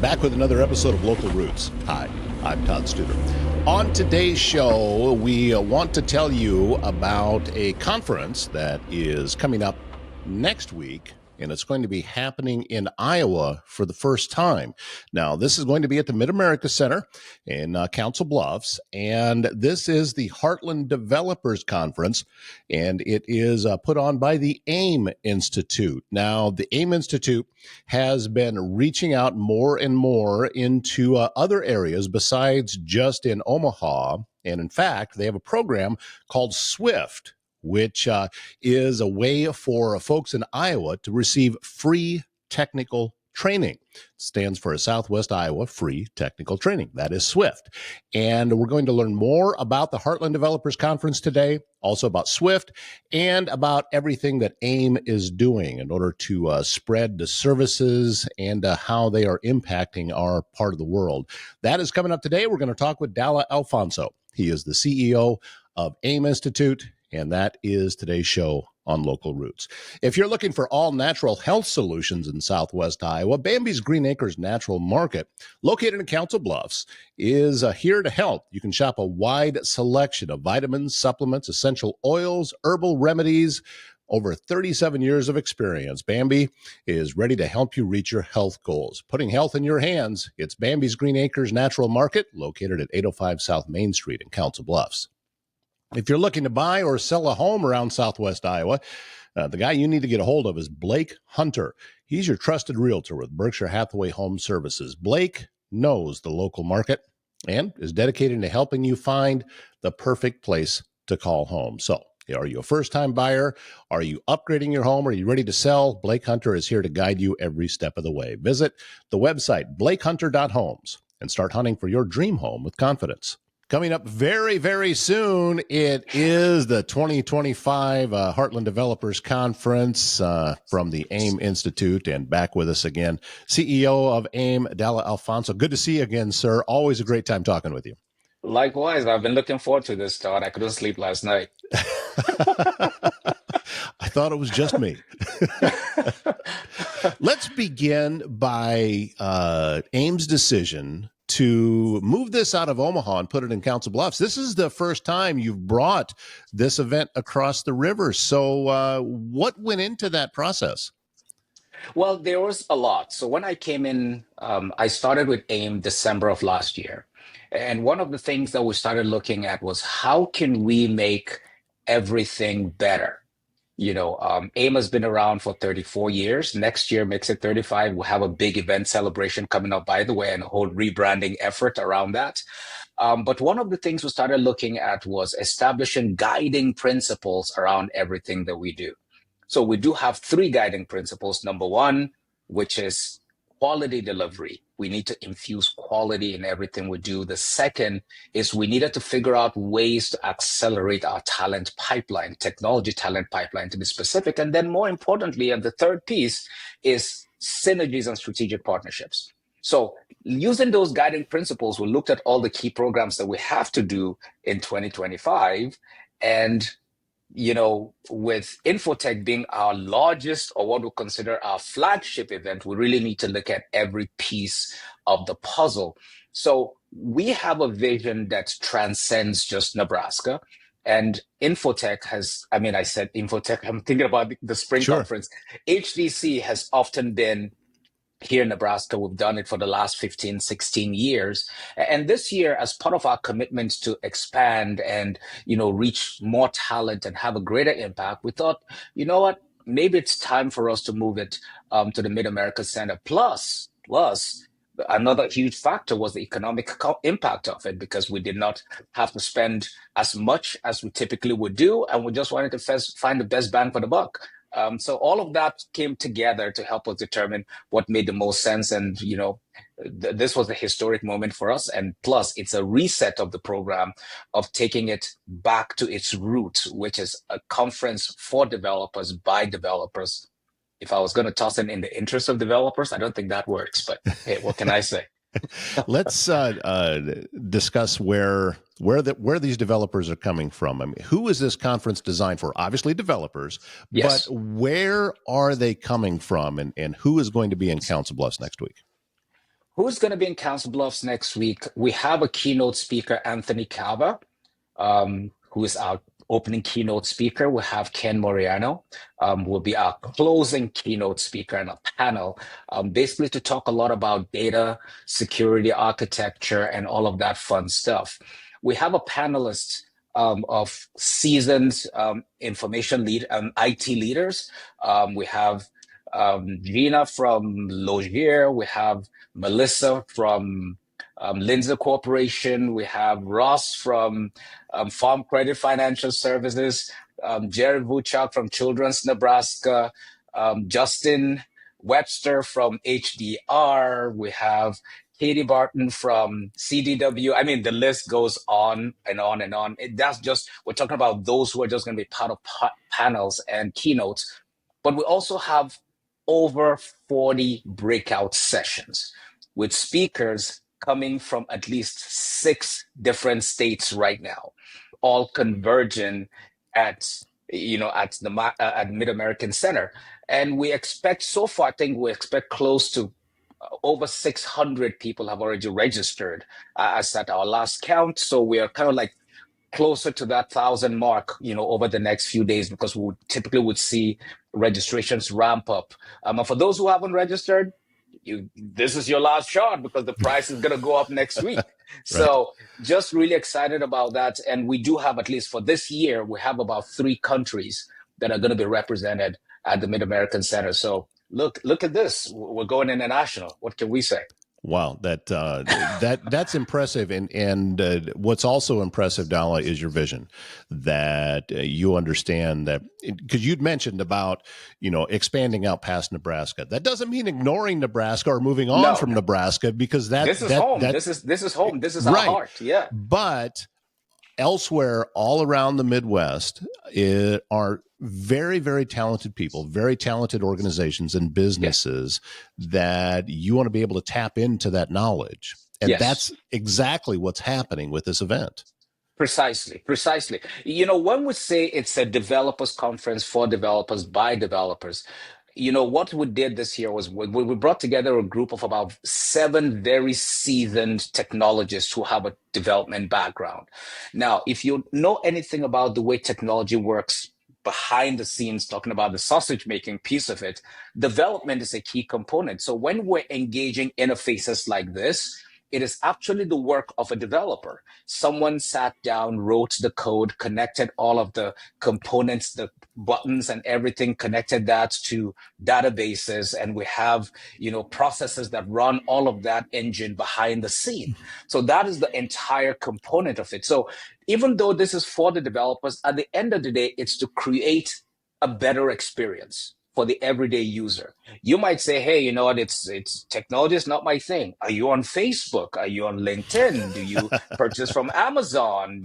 Back with another episode of Local Roots. Hi, I'm Todd Studer. On today's show, we want to tell you about a conference that is coming up next week, and it's going to be happening in Iowa for the first time. Now, this is going to be at the Mid-America Center in Council Bluffs, and this is the Heartland Developers Conference, and it is put on by the AIM Institute. Now, the AIM Institute has been reaching out more and more into other areas besides just in Omaha, and in fact, they have a program called SWIFT, which is a way for folks in Iowa to receive free technical training. It stands for Southwest Iowa Free Technical Training. That is SWIFT. And we're going to learn more about the Heartland Developers Conference today, also about SWIFT, and about everything that AIM is doing in order to spread the services and how they are impacting our part of the world. That is coming up today. We're going to talk with Dala, Alfonso. He is the CEO of AIM Institute, and that is today's show on Local Roots. If you're looking for all natural health solutions in Southwest Iowa, Bambi's Green Acres Natural Market, located in Council Bluffs, is here to help. You can shop a wide selection of vitamins, supplements, essential oils, herbal remedies. Over 37 years of experience, Bambi is ready to help you reach your health goals. Putting health in your hands, it's Bambi's Green Acres Natural Market, located at 805 South Main Street in Council Bluffs. If you're looking to buy or sell a home around Southwest Iowa, the guy you need to get a hold of is Blake Hunter. He's your trusted realtor with Berkshire Hathaway Home Services. Blake knows the local market and is dedicated to helping you find the perfect place to call home. So, are you a first-time buyer? Are you upgrading your home? Are you ready to sell? Blake Hunter is here to guide you every step of the way. Visit the website, blakehunter.homes, and start hunting for your dream home with confidence. Coming up very, very soon, it is the 2025 Heartland Developers Conference from the AIM Institute. And back with us again, CEO of AIM, Dala Alfonso. Good to see you again, sir. Always a great time talking with you. Likewise, I've been looking forward to this, Todd. I couldn't sleep last night. I thought it was just me. Let's begin by AIM's decision to move this out of Omaha and put it in Council Bluffs. This is the first time you've brought this event across the river. So what went into that process? Well, there was a lot. So when I came in, I started with AIM December of last year. And one of the things that we started looking at was how can we make everything better? AIM has been around for 34 years. Next year makes it 35. We'll have a big event celebration coming up, by the way, and a whole rebranding effort around that. But one of the things we started looking at was establishing guiding principles around everything that we do. So we do have three guiding principles. Number one, which is quality delivery. We need to infuse quality in everything we do. The second is we needed to figure out ways to accelerate our talent pipeline, technology talent pipeline to be specific. And then more importantly, and the third piece is synergies and strategic partnerships. So using those guiding principles, we looked at all the key programs that we have to do in 2025. And with Infotech being our largest, or what we consider our flagship event, we really need to look at every piece of the puzzle. So we have a vision that transcends just Nebraska. And Infotech has, I said Infotech, I'm thinking about the spring conference. HDC has often been here in Nebraska. We've done it for the last 15, 16 years. And this year, as part of our commitment to expand and, reach more talent and have a greater impact, we thought, you know what, maybe it's time for us to move it to the Mid-America Center. Plus, another huge factor was the economic impact of it, because we did not have to spend as much as we typically would do. And we just wanted to find the best bang for the buck. So all of that came together to help us determine what made the most sense. And, this was a historic moment for us. And plus, it's a reset of the program, of taking it back to its roots, which is a conference for developers by developers. If I was going to toss in the interest of developers, I don't think that works. But hey, what can I say? Let's discuss where these developers are coming from. I mean, who is this conference designed for? Obviously developers, Yes. But where are they coming from, and who is going to be in Council Bluffs next week? Who's going to be in Council Bluffs next week? We have a keynote speaker, Anthony Cava, who is our opening keynote speaker. We have Ken Moriano, who will be our closing keynote speaker and a panel, basically to talk a lot about data, security, architecture, and all of that fun stuff. We have a panelist of seasoned information lead, IT leaders. We have Gina from Logier. We have Melissa from Lindsay Corporation. We have Ross from Farm Credit Financial Services, Jared Vuchak from Children's Nebraska, Justin Webster from HDR. We have Katie Barton from CDW. I mean, the list goes on and on and on. That's just, we're talking about those who are just going to be part of panels and keynotes. But we also have over 40 breakout sessions with speakers coming from at least 6 different states right now, all converging at at Mid American Center. And we expect so far, I think we expect close to over 600 people have already registered as at our last count. So we are kind of like closer to that 1,000 mark, over the next few days, because we typically would see registrations ramp up. And for those who haven't registered, this is your last shot, because the price is going to go up next week. So just really excited about that. And we do have, at least for this year, we have about 3 countries that are going to be represented at the Mid-American Center. So look at this. We're going international. What can we say? Wow, that's impressive, and what's also impressive, Dala, is your vision. That you understand that, because you'd mentioned about expanding out past Nebraska. That doesn't mean ignoring Nebraska or moving on from Nebraska, because this is home. This is home. This is our heart. Yeah, but elsewhere, all around the Midwest, are very, very talented people, very talented organizations and businesses that you want to be able to tap into that knowledge. And that's exactly what's happening with this event. Precisely. When we say it's a developers conference for developers by developers, what we did this year was we brought together a group of about 7 very seasoned technologists who have a development background. Now, if you know anything about the way technology works behind the scenes, talking about the sausage making piece of it, development is a key component. So when we're engaging interfaces like this, it is actually the work of a developer. Someone sat down, wrote the code, connected all of the components, the buttons and everything, connected that to databases. And we have, processes that run all of that engine behind the scene. So that is the entire component of it. So even though this is for the developers, at the end of the day, it's to create a better experience for the everyday user. You might say, hey, you know what, it's technology is not my thing. Are you on Facebook? Are you on LinkedIn? Do you purchase from Amazon?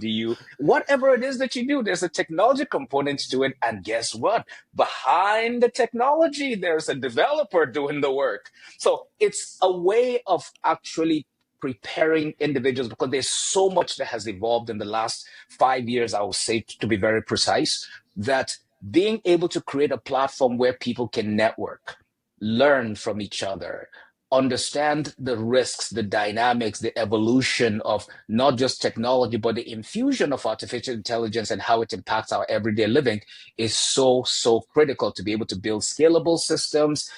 Whatever it is that you do, there's a technology component to it. And guess what? Behind the technology, there's a developer doing the work. So it's a way of actually preparing individuals, because there's so much that has evolved in the last 5 years, I would say, to be very precise, that being able to create a platform where people can network, learn from each other, understand the risks, the dynamics, the evolution of not just technology, but the infusion of artificial intelligence and how it impacts our everyday living is so critical to be able to build scalable systems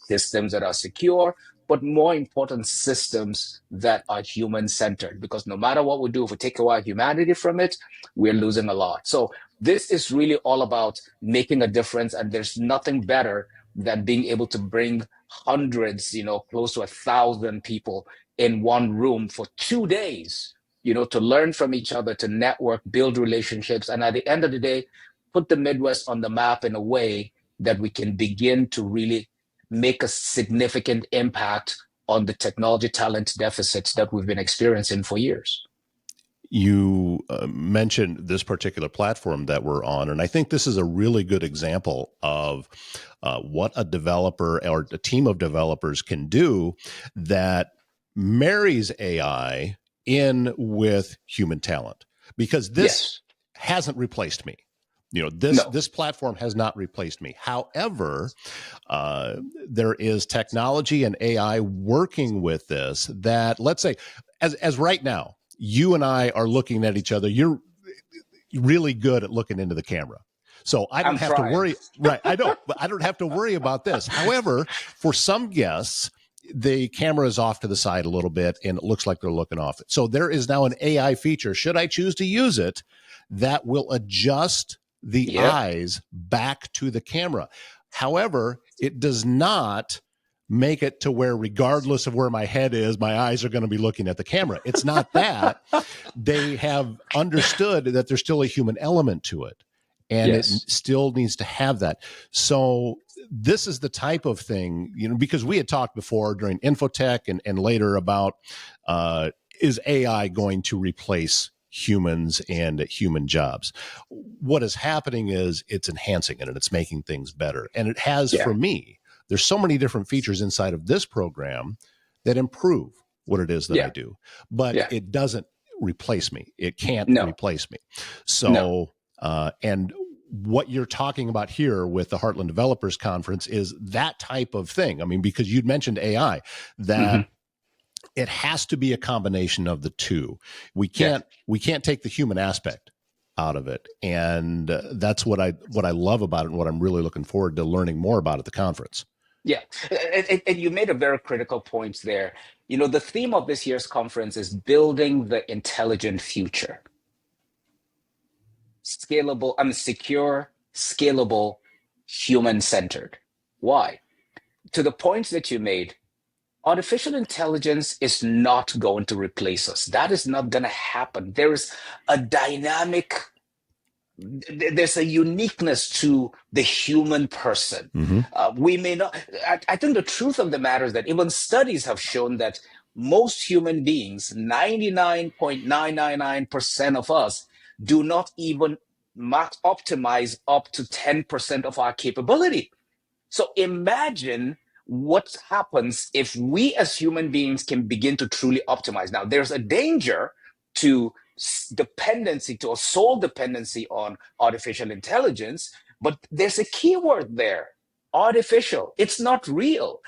that are secure, but more important, systems that are human-centered. Because no matter what we do, if we take away humanity from it, we're losing a lot. So this is really all about making a difference, and there's nothing better than being able to bring hundreds, close to 1,000 people in one room for 2 days, to learn from each other, to network, build relationships, and at the end of the day, put the Midwest on the map in a way that we can begin to really make a significant impact on the technology talent deficits that we've been experiencing for years. You mentioned this particular platform that we're on, and I think this is a really good example of what a developer or a team of developers can do that marries AI in with human talent, because this hasn't replaced me. No, This platform has not replaced me. However, there is technology and AI working with this that, let's say, as right now, you and I are looking at each other. You're really good at looking into the camera. So I don't I'm have to trying. worry. Right. I know, but I don't have to worry about this. However, for some guests, the camera is off to the side a little bit and it looks like they're looking off. So there is now an AI feature, should I choose to use it, that will adjust the Yeah. eyes back to the camera. However, it does not make it to where, regardless of where my head is, my eyes are going to be looking at the camera. It's not that. They have understood that there's still a human element to it, and it Yes. still needs to have that. So this is the type of thing, because we had talked before during Infotech and later about, is AI going to replace humans and human jobs? What is happening is it's enhancing it and it's making things better. And it has Yeah. for me. There's so many different features inside of this program that improve what it is that I Yeah. do, but Yeah. it doesn't replace me. It can't No. replace me. No. So, and what you're talking about here with the Heartland Developers Conference is that type of thing. I mean, because you'd mentioned AI, that it has to be a combination of the two. We Yeah. can't take the human aspect out of it, and that's what I love about it, and what I'm really looking forward to learning more about at the conference. Yeah. And you made a very critical point there. The theme of this year's conference is building the intelligent future. Scalable, secure, scalable, human centered. Why? To the points that you made, artificial intelligence is not going to replace us. That is not going to happen. There is a dynamic, there's a uniqueness to the human person. Mm-hmm. We may not, I think the truth of the matter is that even studies have shown that most human beings, 99.999% of us, do not even max optimize up to 10% of our capability. So imagine what happens if we as human beings can begin to truly optimize. Now, there's a danger to dependency, to a sole dependency on artificial intelligence, but there's a key word there: artificial. It's not real.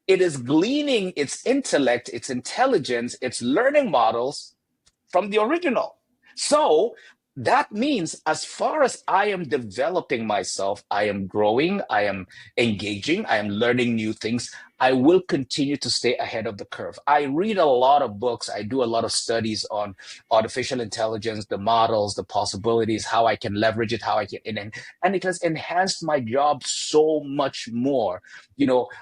It is gleaning its intellect, its intelligence, its learning models from the original. So that means, as far as I am developing myself, I am growing, I am engaging, I am learning new things. I will continue to stay ahead of the curve. I read a lot of books. I do a lot of studies on artificial intelligence, the models, the possibilities, how I can leverage it, how I can, and it has enhanced my job so much more.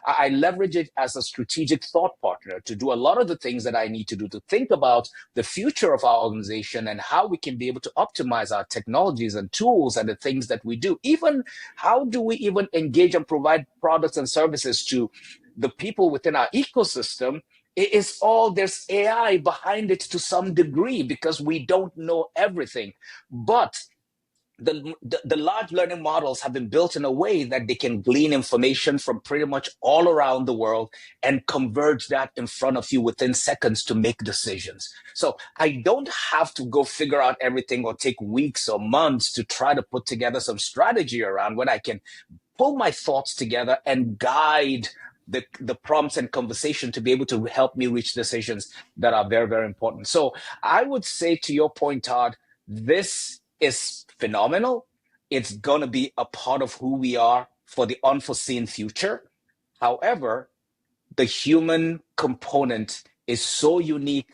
I leverage it as a strategic thought partner to do a lot of the things that I need to do to think about the future of our organization and how we can be able to optimize our technologies and tools and the things that we do. Even how do we even engage and provide products and services to the people within our ecosystem? It is all, there's AI behind it to some degree because we don't know everything. But the large learning models have been built in a way that they can glean information from pretty much all around the world and converge that in front of you within seconds to make decisions. So I don't have to go figure out everything or take weeks or months to try to put together some strategy around when I can pull my thoughts together and guide the prompts and conversation to be able to help me reach decisions that are very, very important. So I would say, to your point, Todd, this is phenomenal. It's going to be a part of who we are for the unforeseen future. However, the human component is so unique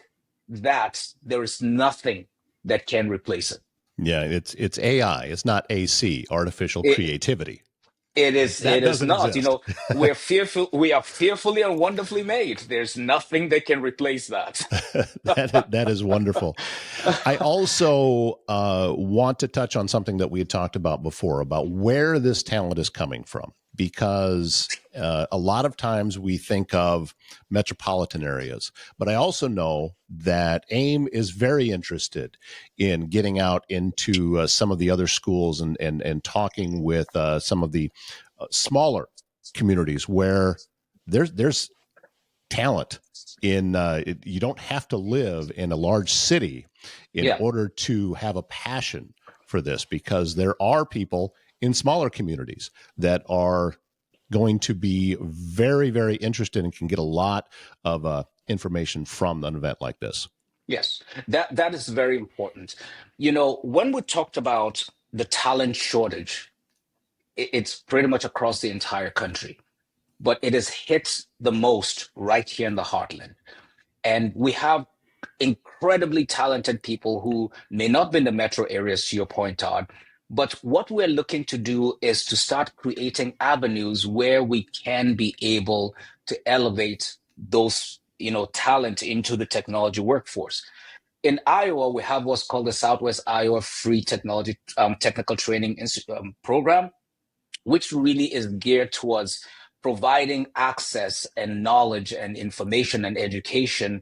that there is nothing that can replace it. Yeah, it's AI. It's not AC, artificial It, creativity. It is. That It is doesn't not. exist. We're fearful. We are fearfully and wonderfully made. There's nothing that can replace that. That is wonderful. I also want to touch on something that we had talked about before, about where this talent is coming from, because a lot of times we think of metropolitan areas, but I also know that AIM is very interested in getting out into some of the other schools and talking with some of the smaller communities where there's talent in you don't have to live in a large city in Yeah. order to have a passion for this, because there are people in smaller communities that are going to be very, very interested and can get a lot of information from an event like this. Yes, that is very important. When we talked about the talent shortage, it's pretty much across the entire country, but it has hit the most right here in the heartland. And we have incredibly talented people who may not be in the metro areas, to your point, Todd. But what we're looking to do is to start creating avenues where we can be able to elevate those, talent into the technology workforce. In Iowa, we have what's called the Southwest Iowa Free Technology Technical Training Program, which really is geared towards providing access and knowledge and information and education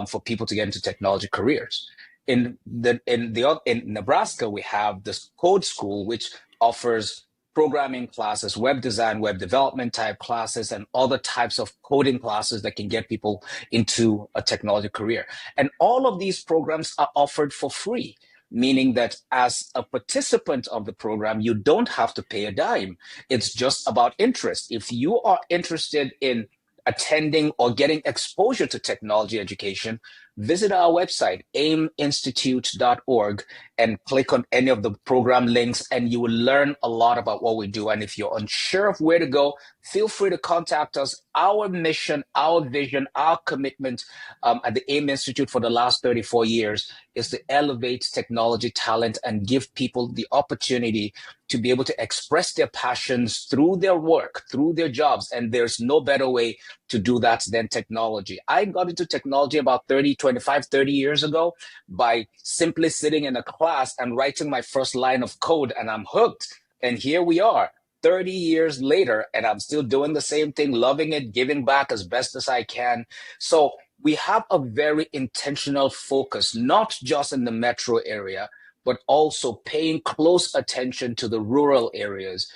for people to get into technology careers. In Nebraska, we have this code school, which offers programming classes, web design, web development type classes, and other types of coding classes that can get people into a technology career. And all of these programs are offered for free, meaning that as a participant of the program, you don't have to pay a dime. It's just about interest. If you are interested in attending or getting exposure to technology education, visit our website, aiminstitute.org, and click on any of the program links, and you will learn a lot about what we do. And if you're unsure of where to go, feel free to contact us. Our mission, our vision, our commitment at the AIM Institute for the last 34 years is to elevate technology talent and give people the opportunity to be able to express their passions through their work, through their jobs. And there's no better way to do that than technology. I got into technology about 25, 30 years ago by simply sitting in a class and writing my first line of code, and I'm hooked. And here we are, 30 years later, and I'm still doing the same thing, loving it, giving back as best as I can. So we have a very intentional focus, not just in the metro area, but also paying close attention to the rural areas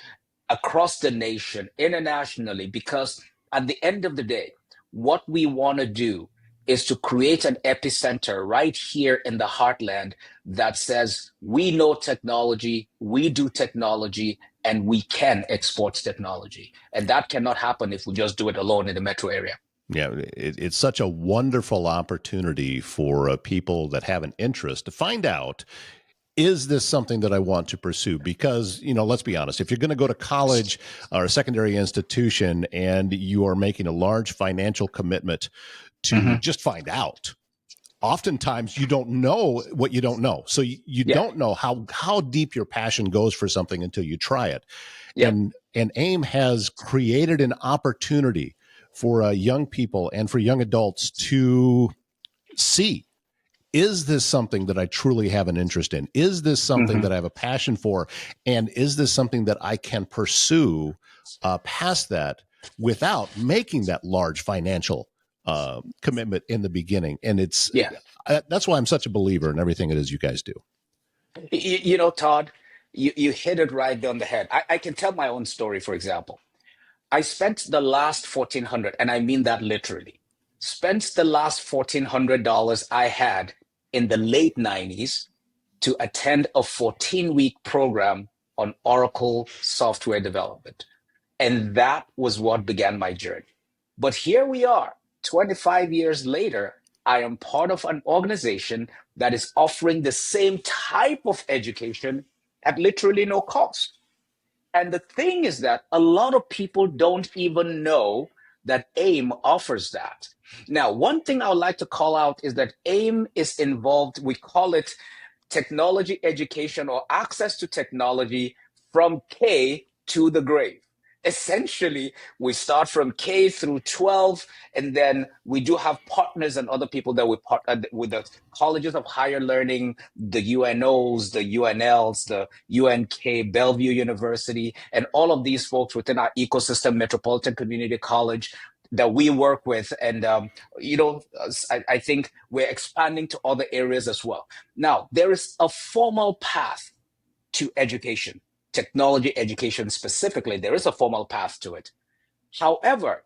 across the nation, internationally, because at the end of the day, what we want to do is to create an epicenter right here in the heartland that says we know technology, we do technology, and we can export technology. And that cannot happen if we just do it alone in the metro area. Yeah, it's such a wonderful opportunity for people that have an interest to find out, is this something that I want to pursue? Because, let's be honest, if you're going to go to college or a secondary institution and you are making a large financial commitment to just find out, oftentimes you don't know what you don't know. So you don't know how deep your passion goes for something until you try it. And AIM has created an opportunity for young people and for young adults to see, is this something that I truly have an interest in? Is this something that I have a passion for? And is this something that I can pursue past that without making that large financial commitment in the beginning? And that's why I'm such a believer in everything it is you guys do. Todd, you hit it right on the head. I can tell my own story, for example. I spent the last $1,400, and I mean that literally, spent the last $1,400 I had in the late 90s to attend a 14-week program on Oracle software development. And that was what began my journey. But here we are, 25 years later, I am part of an organization that is offering the same type of education at literally no cost. And the thing is that a lot of people don't even know that AIM offers that. Now, one thing I would like to call out is that AIM is involved, we call it technology education or access to technology from K to the grave. Essentially, we start from K through 12, and then we do have partners and other people that we partner with, the colleges of higher learning, the UNOs, the UNLs, the UNK, Bellevue University, and all of these folks within our ecosystem, Metropolitan Community College, that we work with. And, I think we're expanding to other areas as well. Now, there is a formal path to education. Technology education specifically, there is a formal path to it. However,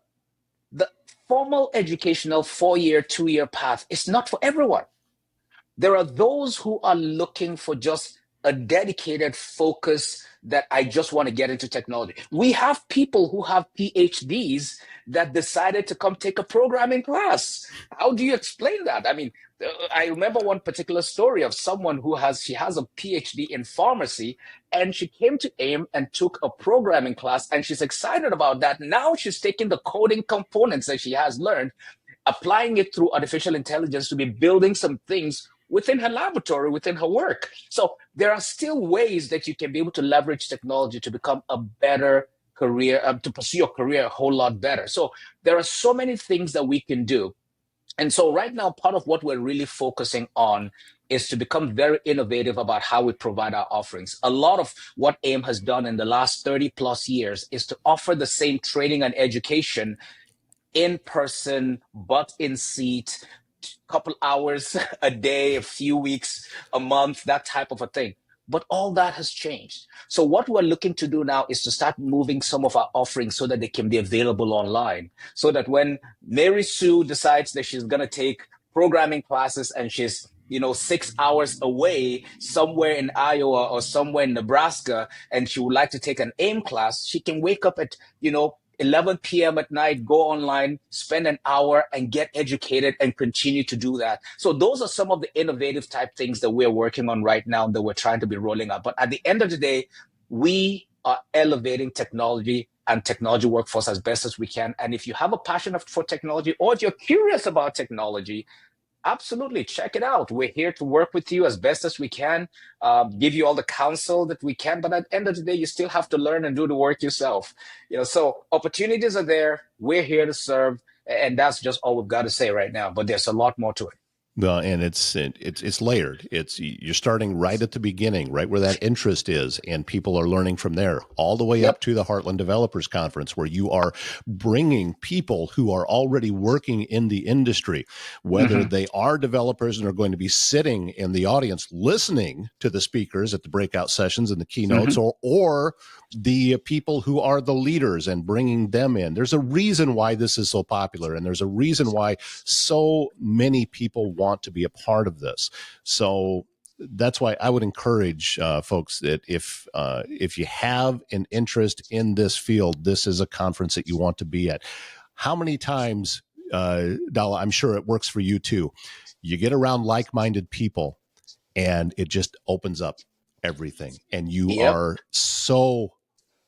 the formal educational 4-year, 2-year path is not for everyone. There are those who are looking for just a dedicated focus that I just want to get into technology. We have people who have PhDs that decided to come take a programming class. How do you explain that? I mean, I remember one particular story of someone she has a PhD in pharmacy, and she came to AIM and took a programming class, and she's excited about that. Now she's taking the coding components that she has learned, applying it through artificial intelligence to be building some things within her laboratory, within her work. So there are still ways that you can be able to leverage technology to become a better career, to pursue your career a whole lot better. So there are so many things that we can do. And so right now, part of what we're really focusing on is to become very innovative about how we provide our offerings. A lot of what AIM has done in the last 30 plus years is to offer the same training and education in person, butt in seat, couple hours a day, a few weeks, a month, that type of a thing. But all that has changed. So what we're looking to do now is to start moving some of our offerings so that they can be available online. So that when Mary Sue decides that she's going to take programming classes and she's 6 hours away somewhere in Iowa or somewhere in Nebraska, and she would like to take an AIM class, she can wake up at 11 p.m. at night, go online, spend an hour and get educated and continue to do that. So those are some of the innovative type things that we're working on right now that we're trying to be rolling out. But at the end of the day, we are elevating technology and technology workforce as best as we can. And if you have a passion for technology, or if you're curious about technology, absolutely check it out. We're here to work with you as best as we can, give you all the counsel that we can, but at the end of the day, you still have to learn and do the work yourself. So opportunities are there. We're here to serve, and that's just all we've got to say right now, but there's a lot more to it. Well, and it's layered. You're starting right at the beginning, right where that interest is, and people are learning from there, all the way up to the Heartland Developers Conference, where you are bringing people who are already working in the industry, whether they are developers and are going to be sitting in the audience listening to the speakers at the breakout sessions and the keynotes, or the people who are the leaders and bringing them in. There's a reason why this is so popular, and there's a reason why so many people want to be a part of this. So that's why I would encourage folks that if you have an interest in this field, this is a conference that you want to be at. How many times, Dala, I'm sure it works for you too, you get around like-minded people and it just opens up everything, and you are so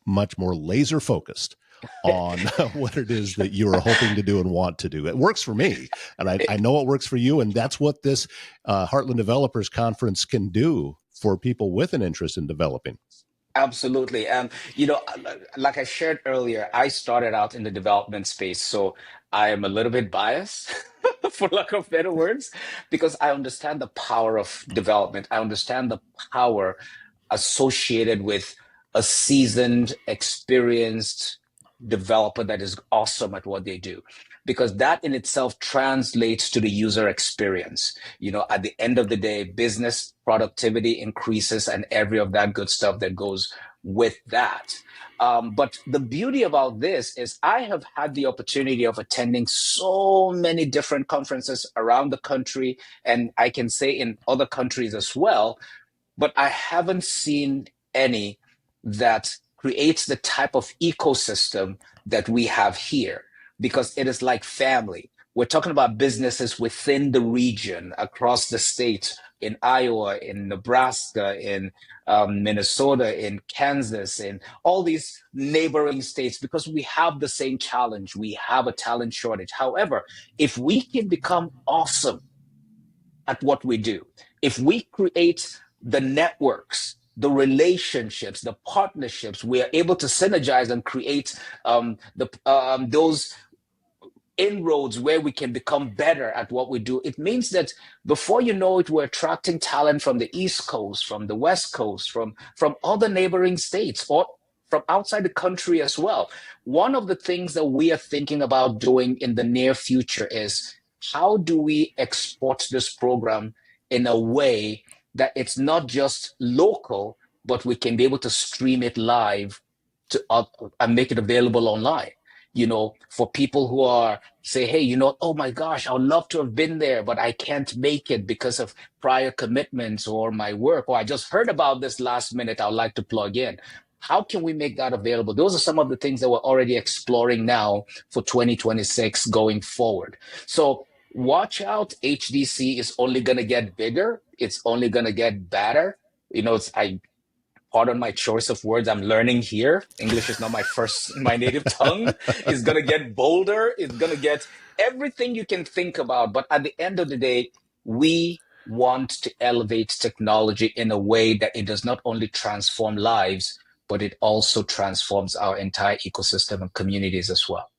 much more laser focused on what it is that you are hoping to do and want to do. It works for me, and I know it works for you, and that's what this Heartland Developers Conference can do for people with an interest in developing. Absolutely. Like I shared earlier, I started out in the development space, so I am a little bit biased, for lack of better words, because I understand the power of development. I understand the power associated with a seasoned, experienced developer that is awesome at what they do, because that in itself translates to the user experience. At the end of the day, business productivity increases and every of that good stuff that goes with that. But the beauty about this is I have had the opportunity of attending so many different conferences around the country, and I can say in other countries as well, but I haven't seen any that creates the type of ecosystem that we have here, because it is like family. We're talking about businesses within the region, across the state, in Iowa, in Nebraska, in Minnesota, in Kansas, in all these neighboring states, because we have the same challenge. We have a talent shortage. However, if we can become awesome at what we do, if we create the networks, the relationships, the partnerships, we are able to synergize and create those inroads where we can become better at what we do. It means that before you know it, we're attracting talent from the East Coast, from the West Coast, from other neighboring states, or from outside the country as well. One of the things that we are thinking about doing in the near future is, how do we export this program in a way that it's not just local, but we can be able to stream it live and make it available online? for people who are say, hey, oh my gosh, I would love to have been there, but I can't make it because of prior commitments or my work, or I just heard about this last minute, I'd like to plug in. How can we make that available? Those are some of the things that we're already exploring now for 2026 going forward. So watch out. HDC is only going to get bigger. It's only going to get better. I pardon my choice of words, I'm learning here. English is not my native tongue. It's going to get bolder. It's going to get everything you can think about. But at the end of the day, we want to elevate technology in a way that it does not only transform lives, but it also transforms our entire ecosystem and communities as well.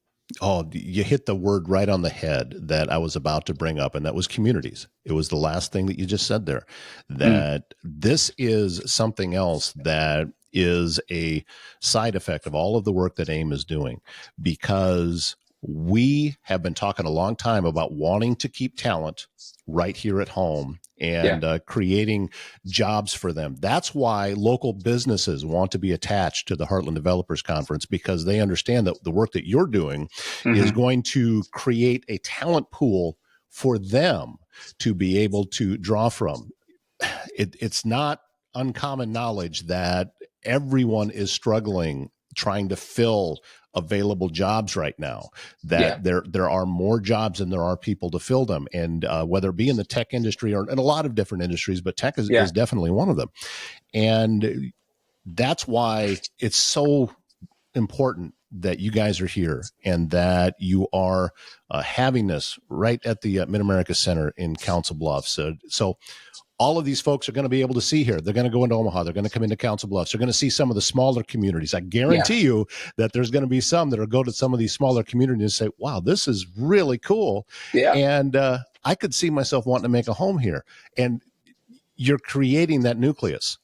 Oh, you hit the word right on the head that I was about to bring up, and that was communities. It was the last thing that you just said there, Mm, that this is something else that is a side effect of all of the work that AIM is doing, because we have been talking a long time about wanting to keep talent right here at home yeah. and creating jobs for them. That's why local businesses want to be attached to the Heartland Developers Conference, because they understand that the work that you're doing is Hmm. going to create a talent pool for them to be able to draw from. It's not uncommon knowledge that everyone is struggling trying to fill available jobs right now, Yeah. that there are more jobs than there are people to fill them, and whether it be in the tech industry or in a lot of different industries, but tech Yeah. is definitely one of them. And that's why it's so important that you guys are here and that you are having this right at the Mid-America Center in Council Bluffs. So all of these folks are going to be able to see here. They're going to go into Omaha. They're going to come into Council Bluffs. They're going to see some of the smaller communities. I Yeah. guarantee you that there's going to be some that will go to some of these smaller communities and say, wow, this is really cool. Yeah. And I could see myself wanting to make a home here. And you're creating that nucleus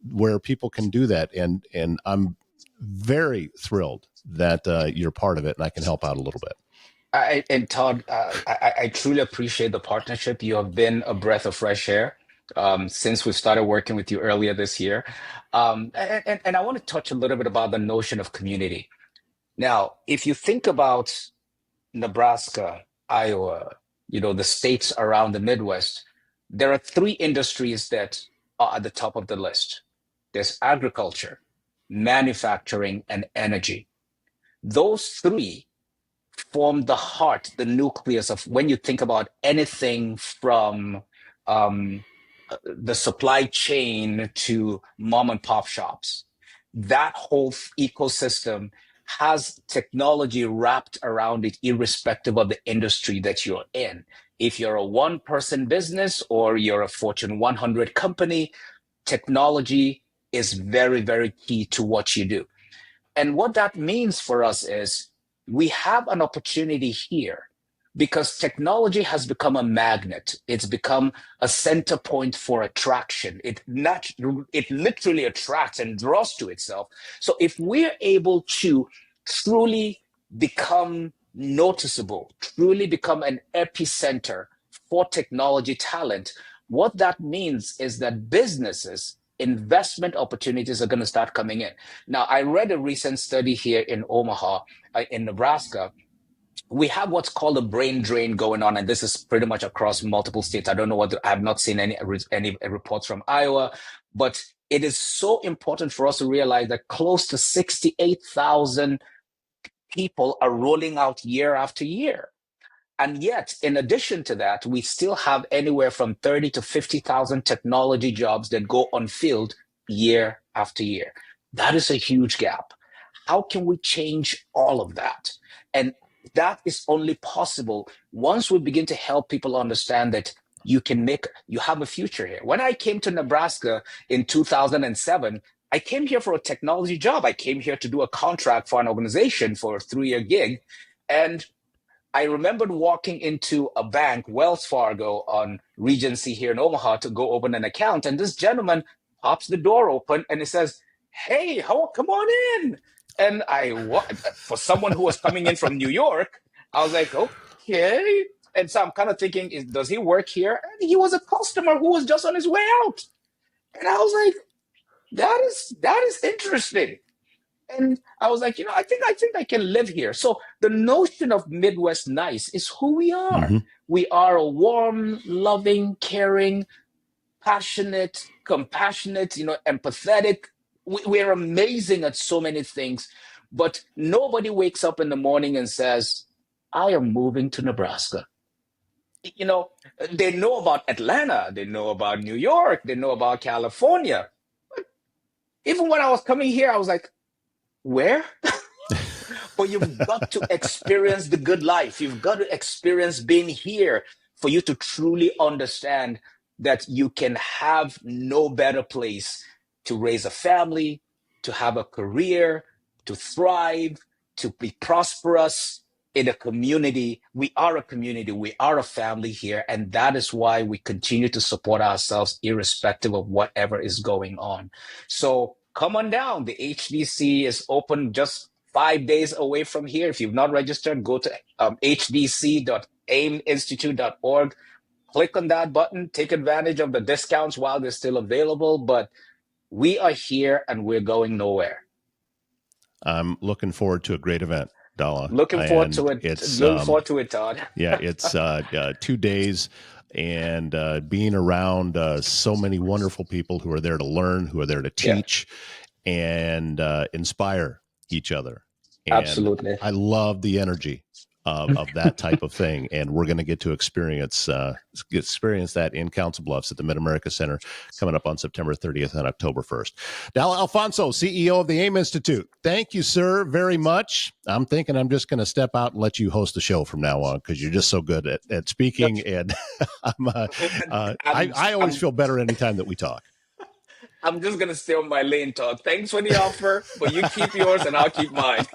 where people can do that. And I'm very thrilled that you're part of it and I can help out a little bit. And Todd, I truly appreciate the partnership. You have been a breath of fresh air since we started working with you earlier this year. And I want to touch a little bit about the notion of community. Now, if you think about Nebraska, Iowa, the states around the Midwest, there are three industries that are at the top of the list. There's agriculture, manufacturing, and energy. Those three form the heart, the nucleus of when you think about anything from um, the supply chain to mom and pop shops. That whole ecosystem has technology wrapped around it, irrespective of the industry that you're in. If you're a one person business or you're a Fortune 100 company, technology is very, very key to what you do. And what that means for us is we have an opportunity here because technology has become a magnet. It's become a center point for attraction. It literally attracts and draws to itself. So if we're able to truly become noticeable, truly become an epicenter for technology talent, what that means is that businesses, investment opportunities are going to start coming in. Now, I read a recent study here in Omaha, in Nebraska. We have what's called a brain drain going on, and this is pretty much across multiple states. I don't know I have not seen any reports from Iowa, but it is so important for us to realize that close to 68,000 people are rolling out year after year. And yet, in addition to that, we still have anywhere from 30 to 50,000 technology jobs that go unfilled year after year. That is a huge gap. How can we change all of that? And that is only possible once we begin to help people understand that you have a future here. When I came to Nebraska in 2007, I came here for a technology job. I came here to do a contract for an organization for a 3-year gig. And I remembered walking into a bank, Wells Fargo, on Regency here in Omaha to go open an account. And this gentleman pops the door open and he says, hey, come on in. And for someone who was coming in from New York, I was like, okay. And so I'm kind of thinking, does he work here? And he was a customer who was just on his way out. And I was like, that is interesting. And I was like, I think I can live here. So the notion of Midwest nice is who we are. Mm-hmm. We are a warm, loving, caring, passionate, compassionate, empathetic. We're amazing at so many things, but nobody wakes up in the morning and says, I am moving to Nebraska. You know, they know about Atlanta, they know about New York, they know about California. Even when I was coming here, I was like, where? But you've got to experience the good life. You've got to experience being here for you to truly understand that you can have no better place to raise a family, to have a career, to thrive, to be prosperous in a community. We are a community. We are a family here. And that is why we continue to support ourselves irrespective of whatever is going on. So come on down. The HDC is open just 5 days away from here. If you've not registered, go to hdc.aiminstitute.org. Click on that button. Take advantage of the discounts while they're still available. But we are here and we're going nowhere. I'm looking forward to a great event, Dala. Looking forward to it. Looking forward to it, Todd. Yeah, it's 2 days and being around so many wonderful people who are there to learn, who are there to teach and inspire each other. And absolutely. I love the energy of that type of thing. And we're going to get to experience that in Council Bluffs at the Mid-America Center coming up on September 30th and October 1st. Dala Alfonso, CEO of the AIM Institute. Thank you, sir, very much. I'm thinking I'm just going to step out and let you host the show from now on because you're just so good at speaking. And I always feel better anytime that we talk. I'm just going to stay on my lane, Todd. Thanks for the offer, but you keep yours and I'll keep mine.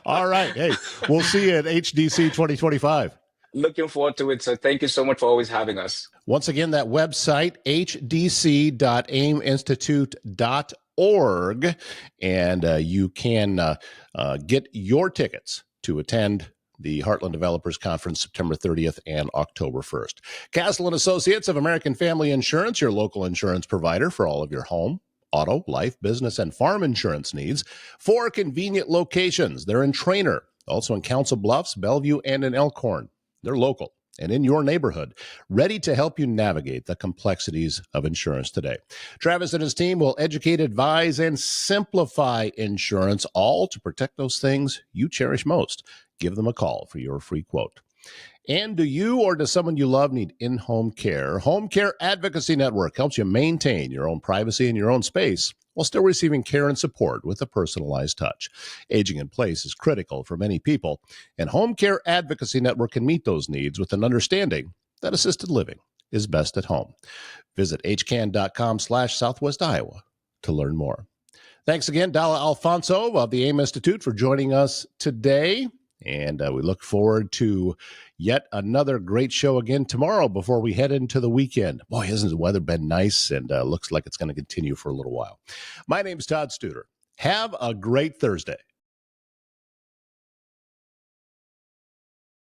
All right. Hey, we'll see you at HDC 2025. Looking forward to it, sir. Thank you so much for always having us. Once again, that website, hdc.aiminstitute.org, and you can get your tickets to attend the Heartland Developers Conference, September 30th and October 1st. Castle & Associates of American Family Insurance, your local insurance provider for all of your home, auto, life, business, and farm insurance needs. 4 convenient locations. They're in Trainer, also in Council Bluffs, Bellevue, and in Elkhorn. They're local and in your neighborhood, ready to help you navigate the complexities of insurance today. Travis and his team will educate, advise, and simplify insurance, all to protect those things you cherish most. Give them a call for your free quote. And do you or does someone you love need in-home care? Home Care Advocacy Network helps you maintain your own privacy in your own space while still receiving care and support with a personalized touch. Aging in place is critical for many people, and Home Care Advocacy Network can meet those needs with an understanding that assisted living is best at home. Visit hcan.com/Southwest Iowa to learn more. Thanks again, Dala Alfonso of the AIM Institute, for joining us today. And we look forward to yet another great show again tomorrow before we head into the weekend. Boy, hasn't the weather been nice, and looks like it's going to continue for a little while. My name's Todd Studer. Have a great Thursday.